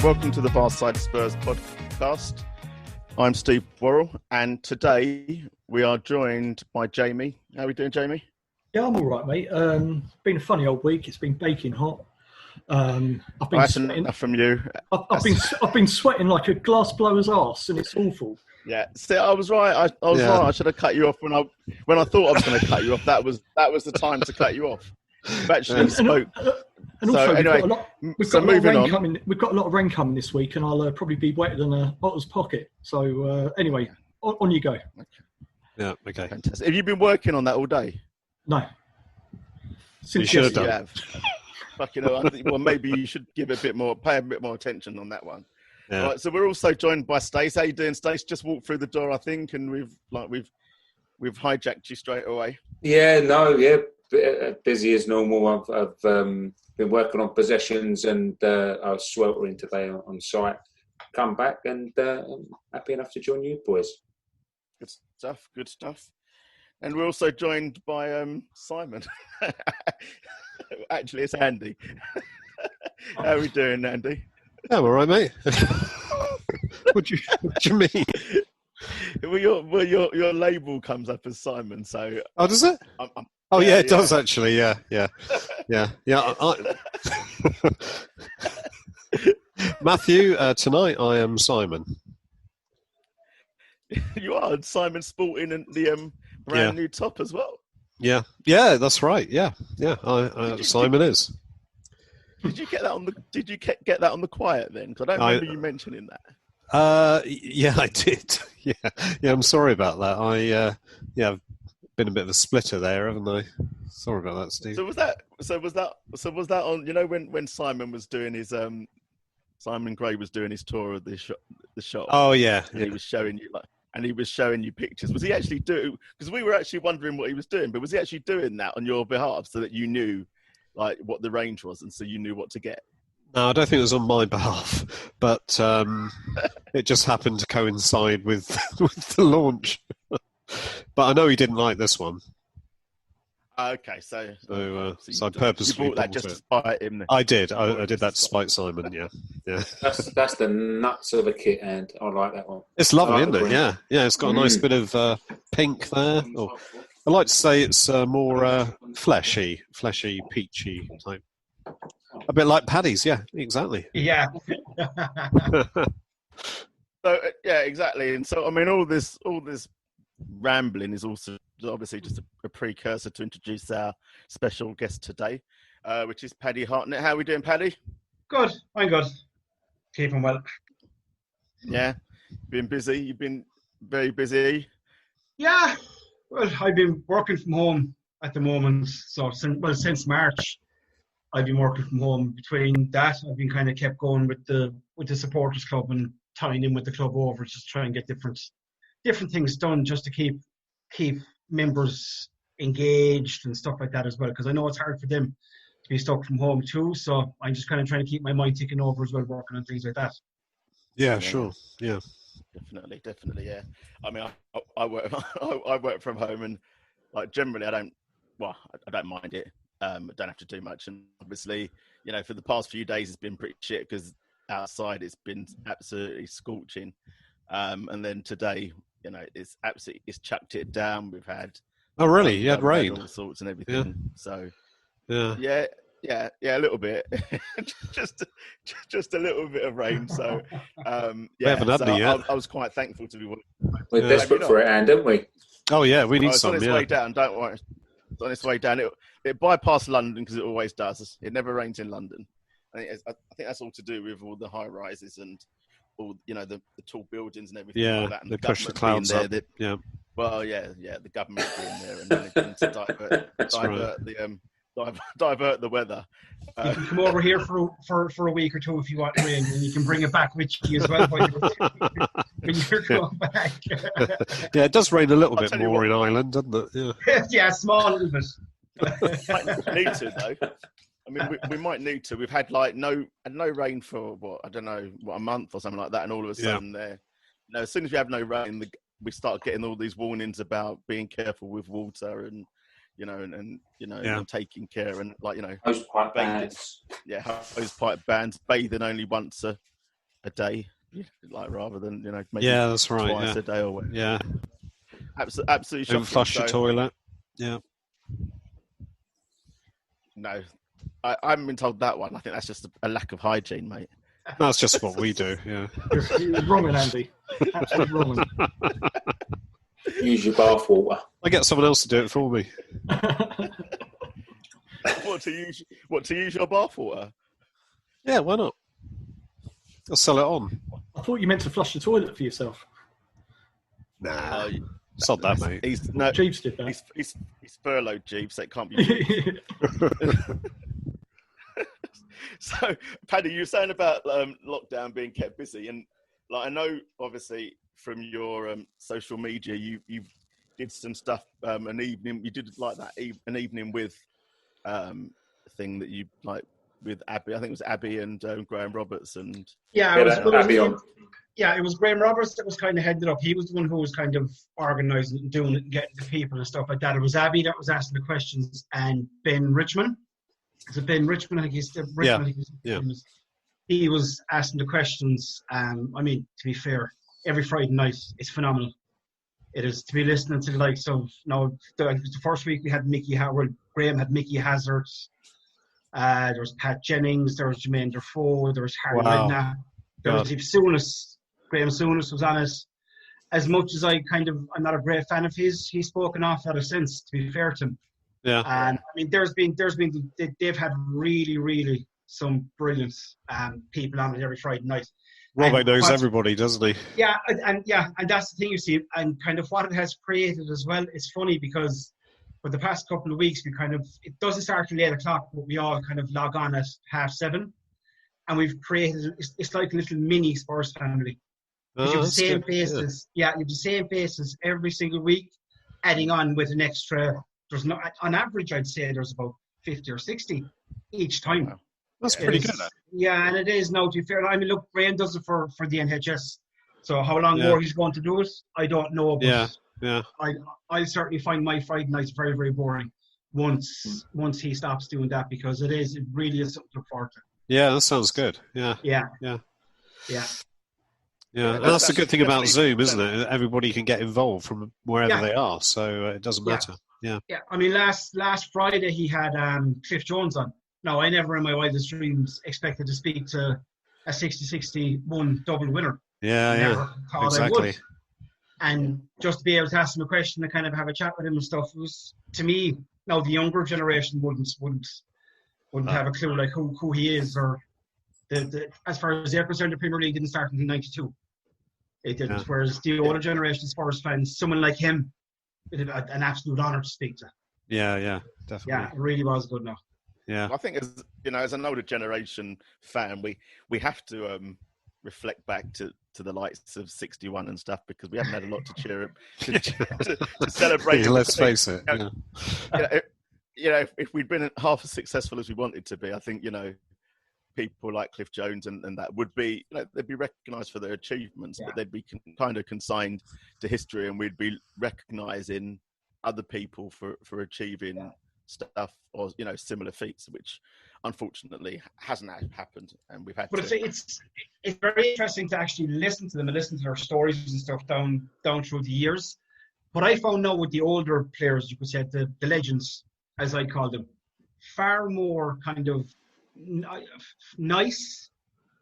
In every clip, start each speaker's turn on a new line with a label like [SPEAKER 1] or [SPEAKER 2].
[SPEAKER 1] Welcome to the VAR Side Spurs podcast. I'm Steve Worrell, and today we are joined by Jamie. How are we doing, Jamie?
[SPEAKER 2] Yeah, I'm all right, mate. Been a funny old week. It's been baking hot. I've been sweating.
[SPEAKER 1] Enough from you.
[SPEAKER 2] I've been sweating like a glass blower's arse, and it's awful.
[SPEAKER 1] Yeah, see, I was right. I was right. I should have cut you off when I thought I was going to cut you off. That was the time to cut you off. You've actually spoke.
[SPEAKER 2] And also,
[SPEAKER 1] anyway,
[SPEAKER 2] we've got a lot of rain coming. We've got a lot of rain coming this week, and I'll probably be wetter than a otter's pocket. So anyway, on you go.
[SPEAKER 1] Okay.
[SPEAKER 3] Yeah. Okay.
[SPEAKER 1] Fantastic. Have you been working on that all day?
[SPEAKER 2] No.
[SPEAKER 3] You should have done.
[SPEAKER 1] You have. Fucking hell, I think, well, maybe you should pay a bit more attention on that one.
[SPEAKER 3] Yeah.
[SPEAKER 1] Right, so we're also joined by Stace. How you doing, Stace? Just walked through the door, I think, and we've hijacked you straight away.
[SPEAKER 4] Yeah, busy as normal. I've been working on possessions, and I was sweltering today on site. Come back, and I'm happy enough to join you boys.
[SPEAKER 1] Good stuff. And we're also joined by Simon. Actually, it's Andy. How are we doing, Andy?
[SPEAKER 3] Yeah, I'm all right, mate. What do you mean?
[SPEAKER 1] Well, your label comes up as Simon, so...
[SPEAKER 3] Oh, does it? It does, actually, yeah. Matthew, tonight I am Simon.
[SPEAKER 1] You are Simon sporting and the brand new top as well.
[SPEAKER 3] Yeah, that's right. Yeah. Simon is.
[SPEAKER 1] Did you get that on the? Did you get that on the quiet then? Because I don't remember you mentioning that.
[SPEAKER 3] Yeah, I did. Yeah. I'm sorry about that. I've been a bit of a splitter there, haven't I? Sorry about that, Steve.
[SPEAKER 1] So was that on? You know when Simon was doing his Simon Gray was doing his tour of the shop.
[SPEAKER 3] Oh yeah.
[SPEAKER 1] And he was showing you he was showing you pictures. Was he actually doing? Because we were actually wondering what he was doing, but was he actually doing that on your behalf so that you knew like what the range was and so you knew what to get?
[SPEAKER 3] No, I don't think it was on my behalf, but it just happened to coincide with the launch. But I know he didn't like this one.
[SPEAKER 1] Okay, so
[SPEAKER 3] I purposely
[SPEAKER 1] bought that just to spite him.
[SPEAKER 3] I did. I did that to spite Simon. Yeah.
[SPEAKER 4] That's the nuts of a kit, and I like that one.
[SPEAKER 3] It's lovely, isn't it? Yeah. It's got a nice bit of pink there. I like to say it's more fleshy, peachy type. A bit like Paddy's, yeah, exactly.
[SPEAKER 2] Yeah.
[SPEAKER 1] So exactly. And so I mean, all this rambling is also obviously just a precursor to introduce our special guest today, which is Paddy Harnett. How are we doing, Paddy?
[SPEAKER 5] Good. I'm good. Keeping well.
[SPEAKER 1] Yeah. Been busy? You've been very busy?
[SPEAKER 5] Yeah. Well, I've been working from home at the moment. So since March, I've been working from home. Between that, I've been kind of kept going with the supporters club and tying in with the club over, just try and get different things done just to keep members engaged and stuff like that as well, because I know it's hard for them to be stuck from home too, so I'm just kind of trying to keep my mind ticking over as well, working on things like that.
[SPEAKER 3] Yeah, sure. Yeah,
[SPEAKER 1] definitely. Yeah, I mean, I work from home, and like generally I don't mind it. I don't have to do much, and obviously, you know, for the past few days it's been pretty shit because outside it's been absolutely scorching, and then today, you know, it's chucked it down. We've had
[SPEAKER 3] really? You had rain,
[SPEAKER 1] all sorts and everything.
[SPEAKER 3] Yeah.
[SPEAKER 1] So
[SPEAKER 3] yeah,
[SPEAKER 1] a little bit, just a little bit of rain. So
[SPEAKER 3] we haven't had any yet.
[SPEAKER 1] I was quite thankful to be.
[SPEAKER 4] We're desperate for it, Anne, don't we?
[SPEAKER 3] Oh yeah, we need
[SPEAKER 1] it's
[SPEAKER 3] some.
[SPEAKER 1] on its way down. Don't worry, it's on its way down. It bypassed London because it always does. It never rains in London. I think that's all to do with all the high rises and all, you know, the tall buildings and everything like that. And
[SPEAKER 3] they push the clouds up.
[SPEAKER 1] Well, the government being there and managing to divert the weather.
[SPEAKER 5] You can come over here for a week or two if you want rain, and you can bring it back with you as well when you're going back.
[SPEAKER 3] Yeah, it does rain a little bit more in Ireland, doesn't it? Yeah,
[SPEAKER 5] yeah, small little bit.
[SPEAKER 1] Might need to though. I mean, we might need to. We've had like no rain for a month or something like that, and all of a sudden, as soon as we have no rain, we start getting all these warnings about being careful with water and and taking care and
[SPEAKER 4] hosepipe bans.
[SPEAKER 1] Hosepipe bans, bathing only once a a day, like rather than maybe
[SPEAKER 3] that's right.
[SPEAKER 1] twice a day or whatever.
[SPEAKER 3] Yeah,
[SPEAKER 1] Absolutely shocking.
[SPEAKER 3] don't flush your toilet. Yeah.
[SPEAKER 1] No, I haven't been told that one. I think that's just a lack of hygiene, mate.
[SPEAKER 3] That's just what we do. Yeah.
[SPEAKER 2] You're wrong, Andy. Absolutely wrong.
[SPEAKER 4] Use your bath water.
[SPEAKER 3] I get someone else to do it for me.
[SPEAKER 1] What to use your bathwater?
[SPEAKER 3] Yeah, why not? I'll sell it on.
[SPEAKER 2] I thought you meant to flush the toilet for yourself.
[SPEAKER 3] Nah, sod that, mate.
[SPEAKER 2] Jeeves did that.
[SPEAKER 1] He's furloughed, Jeeves, so it can't be. So, Paddy, you were saying about lockdown being kept busy, and I know, obviously, from your social media, you did some stuff. An evening, you did like that an evening with thing that you like with Abby. I think it was Abby and Graham Roberts and
[SPEAKER 5] it was Graham Roberts that was kind of headed up. He was the one who was kind of organising and doing it and getting the people and stuff like that. It was Abby that was asking the questions, and Ben Richmond. Is it Ben Richmond? I think he's Richmond.
[SPEAKER 3] Yeah.
[SPEAKER 5] He was asking the questions. I mean, to be fair, every Friday night it's phenomenal. It is to be listening to the likes of the first week we had Mickey Howard. Graham had Mickey Hazard. There was Pat Jennings. There was Jermaine Defoe. There was Harry Redknapp. There was Souness. Graham Souness was on it. As much as I'm not a great fan of his, he's spoken off that of sense, to be fair to him.
[SPEAKER 3] Yeah.
[SPEAKER 5] And I mean, they've had really, really some brilliant people on it every Friday night.
[SPEAKER 3] Robbo knows everybody, doesn't he?
[SPEAKER 5] Yeah, and that's the thing, you see, and kind of what it has created as well. It's funny because for the past couple of weeks, it doesn't start till 8 o'clock, but we all kind of log on at 7:30, and we've created. It's like a little mini Spurs family. You have the same faces. Yeah, you have the same faces every single week, adding on with an extra. There's no, on average, I'd say there's about 50 or 60 each time.
[SPEAKER 3] Wow. That's pretty good.
[SPEAKER 5] Yeah, and it is now, to be fair. I mean, look, Graham does it for the NHS. So how long more he's going to do it, I don't know. But I certainly find my Friday nights very, very boring once he stops doing that, because it really is something to look forward to.
[SPEAKER 3] Yeah, that sounds good. Yeah. And that's the good thing about Zoom, isn't it? Everybody can get involved from wherever they are, so it doesn't matter. Yeah.
[SPEAKER 5] I mean, last Friday he had Cliff Jones on. Now, I never in my wildest dreams expected to speak to a 60-61 double winner.
[SPEAKER 3] Yeah, exactly.
[SPEAKER 5] And just to be able to ask him a question and kind of have a chat with him and stuff was, to me, now the younger generation wouldn't have a clue like who he is, or as far as they're concerned, the Premier League didn't start until '92. It didn't. Whereas the older generation of Spurs fans, someone like him, it was an absolute honour to speak to.
[SPEAKER 3] Yeah, definitely.
[SPEAKER 5] Yeah, it really was good now.
[SPEAKER 3] Yeah.
[SPEAKER 1] I think as an older generation fan, we have to reflect back to the likes of 61 and stuff, because we haven't had a lot to cheer up to celebrate.
[SPEAKER 3] Let's face it.
[SPEAKER 1] If we'd been half as successful as we wanted to be, I think people like Cliff Jones and that would be they'd be recognised for their achievements, but they'd be kind of consigned to history, and we'd be recognising other people for achieving stuff or similar feats, which unfortunately hasn't happened, and we've had. But
[SPEAKER 5] it's very interesting to actually listen to them and listen to their stories and stuff down through the years. But I found now with the older players, you could say the legends, as I call them, far more kind of nice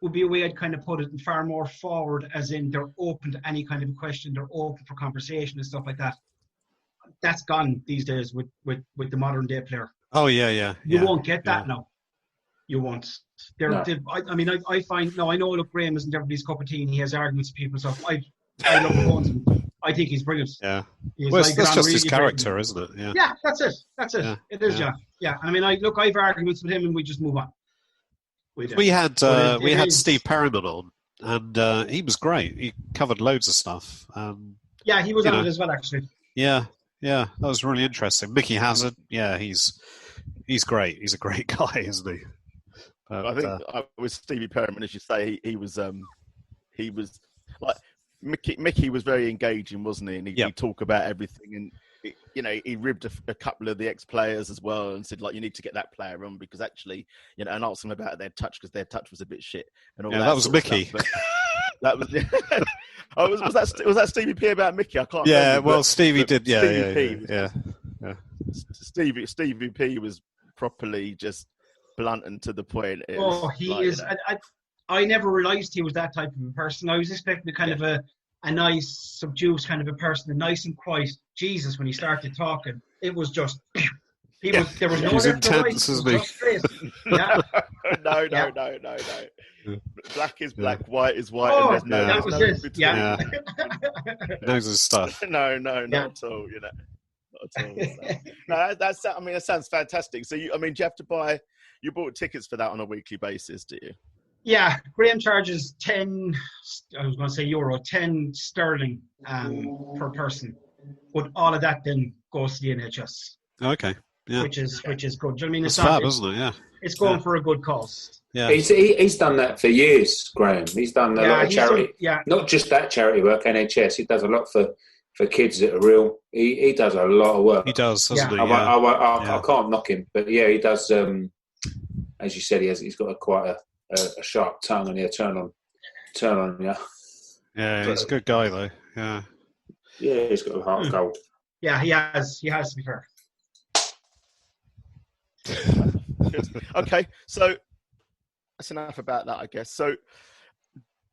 [SPEAKER 5] would be a way I'd kind of put it, and far more forward, as in they're open to any kind of question, they're open for conversation and stuff like that. That's gone these days with the modern day player.
[SPEAKER 3] Oh yeah.
[SPEAKER 5] You won't get that now. You won't. I find now. I know. Look, Graham isn't everybody's cup of tea, and he has arguments with people and stuff. I love him. I think he's brilliant.
[SPEAKER 3] Yeah. Well, that's just really his character, isn't it? Yeah.
[SPEAKER 5] Yeah, that's it. Yeah. It is. Yeah. And I mean, I have arguments with him, and we just move on.
[SPEAKER 3] We had Steve Perryman on, and he was great. He covered loads of stuff.
[SPEAKER 5] Yeah, he was on it as well, actually.
[SPEAKER 3] Yeah, that was really interesting. Mickey Hazard, he's great. He's a great guy, isn't he? But,
[SPEAKER 1] I think with Stevie Perryman, as you say, he was like Mickey was very engaging, wasn't he? And he'd talk about everything, and he ribbed a couple of the ex-players as well, and said like, you need to get that player on because actually, and asked them about their touch because their touch was a bit shit and all that.
[SPEAKER 3] That was Mickey.
[SPEAKER 1] That was. Was that Stevie P about Mickey? I can't.
[SPEAKER 3] Yeah,
[SPEAKER 1] remember,
[SPEAKER 3] well, Stevie did.
[SPEAKER 1] Yeah. Stevie P was properly just blunt and to the point.
[SPEAKER 5] I never realised he was that type of a person. I was expecting kind of a nice, subdued kind of a person, a nice and quiet. Jesus, when he started talking, it was just. There was no.
[SPEAKER 3] He was intense, isn't he?
[SPEAKER 5] Yeah.
[SPEAKER 1] No. Black is black, white is white.
[SPEAKER 5] Oh,
[SPEAKER 1] and there's
[SPEAKER 5] that was it. Yeah.
[SPEAKER 3] He knows his stuff.
[SPEAKER 1] No, not at all. Not at all. So. No, that sounds fantastic. So, do you have to buy? You bought tickets for that on a weekly basis, do you?
[SPEAKER 5] Yeah, Graham charges 10. I was going to say euro, 10 sterling per person, but all of that then goes to the NHS.
[SPEAKER 3] Okay. Yeah.
[SPEAKER 5] Which is good. Do you know what I mean?
[SPEAKER 3] It's fab, isn't it? Yeah.
[SPEAKER 5] It's going for a good cause.
[SPEAKER 4] Yeah. He's done that for years, Graham. He's done a lot of charity. Not just that charity work, NHS. He does a lot for kids that are real. He does a lot of work.
[SPEAKER 3] He does, doesn't he?
[SPEAKER 4] I can't knock him, but yeah, he does. As you said, he's got quite a sharp tongue, and he'll turn on. Yeah.
[SPEAKER 3] Yeah, he's a good guy though. Yeah.
[SPEAKER 4] Yeah, he's got a heart of gold.
[SPEAKER 5] Yeah, he has. He has to be fair.
[SPEAKER 1] Okay, so that's enough about that, I guess. So,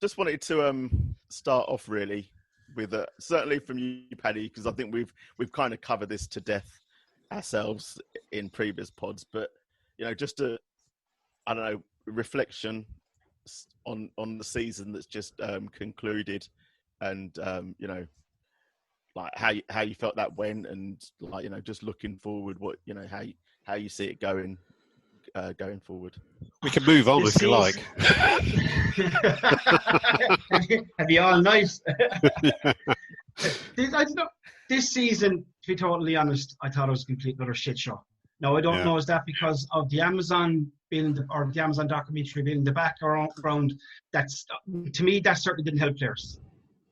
[SPEAKER 1] just wanted to start off really with certainly from you, Paddy, because I think we've kind of covered this to death ourselves in previous pods. But just a reflection on the season that's just concluded, and like how you felt that went, and like just looking forward, what how you see it going forward.
[SPEAKER 3] We can move on if you like.
[SPEAKER 5] Have you all nice? This season, to be totally honest, I thought it was a complete utter shit show. Now, I don't know, is that because of the Amazon the Amazon documentary being in the background? To me, that certainly didn't help players.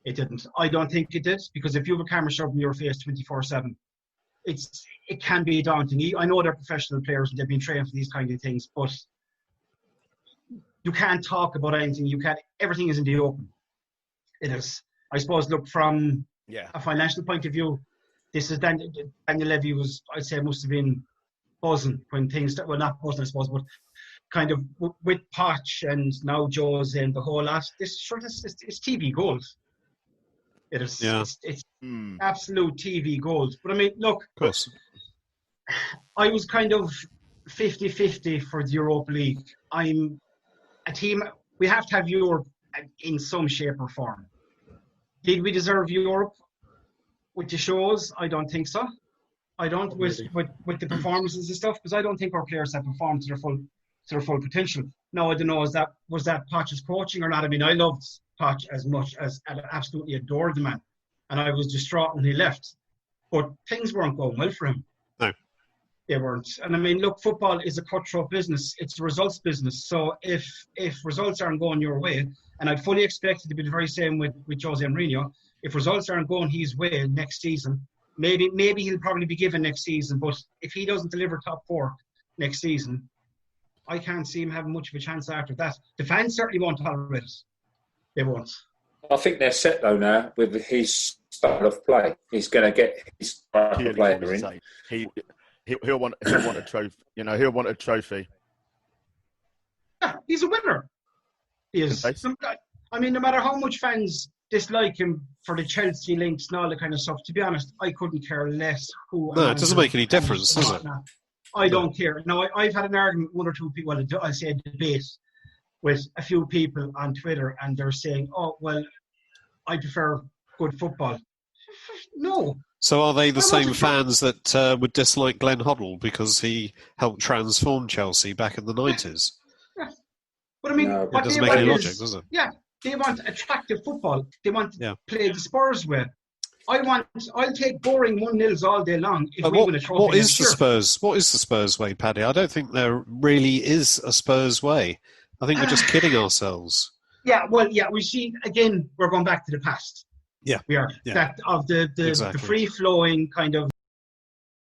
[SPEAKER 5] It didn't. I don't think it did, because if you have a camera shoved in your face 24/7, it can be daunting. I know they're professional players and they've been trained for these kind of things, but you can't talk about anything. Everything is in the open. It is. I suppose, look, from a financial point of view, this is Daniel Levy must have been buzzing when things, not buzzing, I suppose, but kind of with Poch and now Joe's and the whole lot. It's TV gold. It is. Yeah. It's absolute TV gold. But I mean, look,
[SPEAKER 3] of course,
[SPEAKER 5] I was kind of 50-50 for the Europa League. I'm a team. We have to have Europe in some shape or form. Did we deserve Europe with the shows? I don't think so. I don't with the performances and stuff, because I don't think our players have performed to their full potential. No, I don't know. Was that Poch's coaching or not? I mean, I loved Poch as much as I absolutely adored the man, and I was distraught when he left. But things weren't going well for him.
[SPEAKER 3] No,
[SPEAKER 5] they weren't. And I mean, look, football is a cutthroat business. It's a results business. So if results aren't going your way, and I'd fully expect it to be the very same with Jose Mourinho, if results aren't going his way next season, maybe he'll probably be given next season. But if he doesn't deliver top four next season, I can't see him having much of a chance after that. The fans certainly won't tolerate it. They won't.
[SPEAKER 4] I think they're set though now with his style of play. He's going to get his style of play in.
[SPEAKER 1] He'll want a trophy. He'll want a trophy.
[SPEAKER 5] Yeah, he's a winner. He is. I mean, no matter how much fans dislike him for the Chelsea links and all that kind of stuff, to be honest, I couldn't care less who.
[SPEAKER 3] No, it doesn't make any difference, does it?
[SPEAKER 5] I don't care. Now, I've had an argument with one or two people, I say a debate with a few people on Twitter, and they're saying, oh, well, I prefer good football. No.
[SPEAKER 3] So are they the same fans that would dislike Glenn Hoddle because he helped transform Chelsea back in the 90s?
[SPEAKER 5] Yeah. But I mean,
[SPEAKER 3] it doesn't make any logic, does it?
[SPEAKER 5] Yeah, they want attractive football. They want to play the Spurs way. I'll take boring 1-0s all day long if we win a trophy. What is
[SPEAKER 3] the Spurs way, Paddy? I don't think there really is a Spurs way. I think we're just kidding ourselves.
[SPEAKER 5] Yeah, well, we see, again, we're going back to the past.
[SPEAKER 3] Yeah.
[SPEAKER 5] We are.
[SPEAKER 3] Yeah.
[SPEAKER 5] That of the
[SPEAKER 3] Exactly.
[SPEAKER 5] free flowing kind of